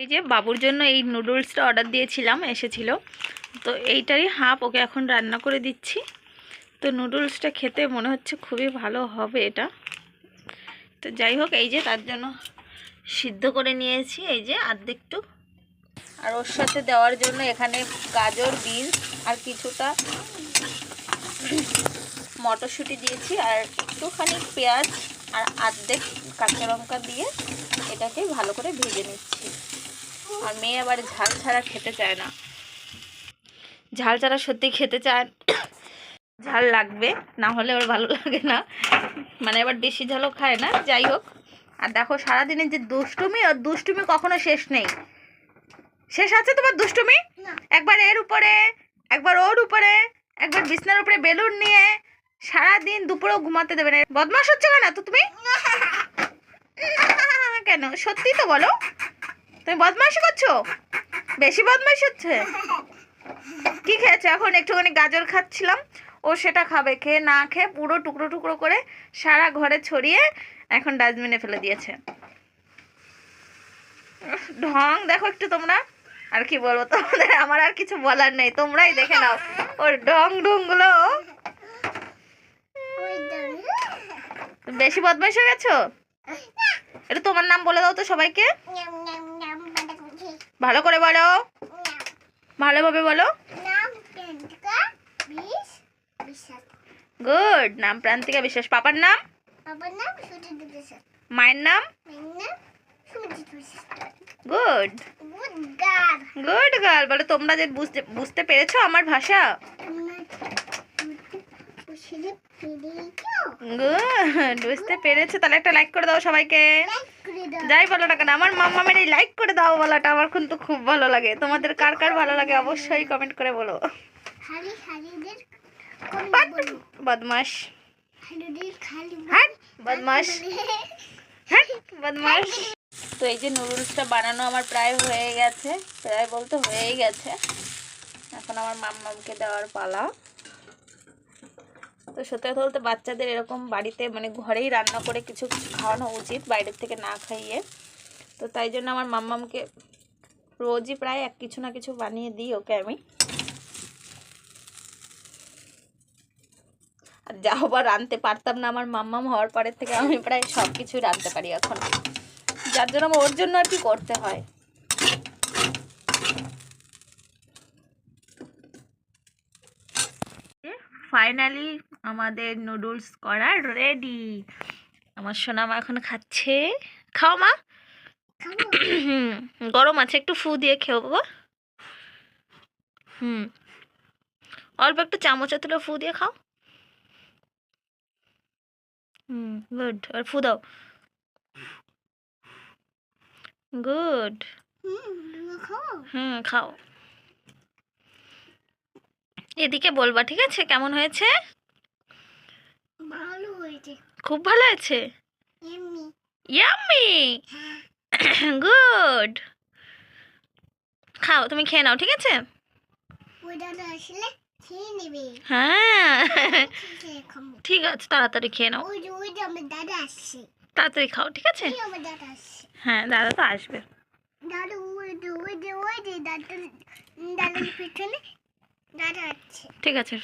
এই যে বাবুর জন্য এই নুডলসটা অর্ডার দিয়েছিলাম, এসেছিল। তো এইটারই হাফ ওকে এখন রান্না করে দিচ্ছি। তো নুডলসটা খেতে মনে হচ্ছে খুবই ভালো হবে এটা। তো যাই হোক, এই যে তার জন্য সিদ্ধ করে নিয়েছি এই যে অর্ধেকটু। আর ওর সাথে দেওয়ার জন্য এখানে গাজর, বিনস আর কিছুটা মটরশুঁটি দিয়েছি, আর একটুখানি পেঁয়াজ আর অর্ধেক কাঁচা লঙ্কা দিয়ে এটাকে ভালো করে ভেজে নিচ্ছি। আর মেয়ে আবার ঝাল ছাড়া খেতে চায় না, ঝাল ছাড়া সত্যি খেতে চায়, ঝাল লাগবে না হলে ওর ভালো লাগে না, মানে আবার বেশি ঝালও খায় না। যাই হোক, আর দেখো সারাদিনের যে দুষ্টুমি, আর দুষ্টুমি কখনো শেষ নেই। শেষ আছে তোমার দুষ্টুমি? একবার এর উপরে, একবার ওর উপরে, একবার বিছনার উপরে বেলুন নিয়ে, সারাদিন দুপুরেও ঘুমাতে দেবে না। বদমাশ হচ্ছে কেন তো তুমি? কেন, সত্যি তো বলো, তুমি বদমাশি করছো, বেশি বদমাশি হচ্ছে। কি খেয়েছো এখন? একটুখানি গাজর খাচ্ছিলাম, ও সেটা খাবে, খেয়ে না খেয়ে পুরো টুকরো টুকরো করে সারা ঘরে ছড়িয়ে এখন ডাস্টবিনে ফেলে দিয়েছে। ঢং দেখো একটু তোমরা, আর কি বলবো তোমাদের, আমার আর কিছু বলার নেই, তোমরাই দেখে নাও ওর ঢং ঢংগুলো। বেশি বদমাইশ হয়ে গেছো। এটা তোমার নাম বলে দাও তো সবাইকে, ভালো করে বলো, ভালোভাবে বলো। গুড, নাম প্রান্তিকা বিশ্বাস। পাপার নাম? মায়ের নাম? Good, good girl. বলো তোমরা যে বুঝতে পেরেছো আমার ভাষা। গুড, বুঝতে পেরেছো, তাহলে একটা লাইক করে দাও সবাইকে। যাই বলো না কেন, আমার মাম্মামের এই লাইক করে দাও বলাটা আমার কিন্তু খুব ভালো লাগে। তোমাদের কার কার ভালো লাগে অবশ্যই কমেন্ট করে বলো। বদমাস, বদমাস, বদমাস। তো এই যে নুডলসটা বানানো আমার প্রায় হয়ে গেছে, প্রায় বলতে হয়েই গেছে। এখন আমার মাম্মামকে দেওয়ার পালা। তো সত্যি কথা বলতে বাচ্চাদের এরকম বাড়িতে মানে ঘরেই রান্না করে কিছু কিছু খাওয়ানো উচিত, বাইরের থেকে না খাইয়ে। তো তাই জন্য আমার মাম্মামকে রোজই প্রায় কিছু না কিছু বানিয়ে দিই ওকে আমি। আর যা হবার রাঁধতে পারতাম না আমার মাম্মাম হওয়ার পরের থেকে আমি প্রায় সব কিছুই রাঁধতে পারি এখন, যার জন্য আমার ওর জন্য আর কি করতে হয়। ফাইনালি আমাদের নুডলস করা রেডি। আমার সোনা মা এখন খাচ্ছে। খাও মা। গরম আছে, একটু ফু দিয়ে খেও বাবা। অল্প একটু চামচে তুলে ফু দিয়ে খাও। গুড, আর ফু দাও। গুড, খাও। এদিকে বলবা, ঠিক আছে? কেমন হয়েছে? ভালো হয়েছে, খুব ভালো হয়েছে। Yummy, yummy. গুড, খাও, তুমি খেয়ে নাও, ঠিক আছে? ওই দাদা আসলে খেয়ে নেবে। হ্যাঁ ঠিক আছে, তাড়াতাড়ি খেয়ে নাও। ওই যে আমার দাদা আসছে, তাড়াতাড়ি খাও, ঠিক আছে? আমার দাদা আসছে। হ্যাঁ, দাদা তো আসবে। দাদা ওই যে দাদার পিছনে দাদা আছে। ঠিক আছে।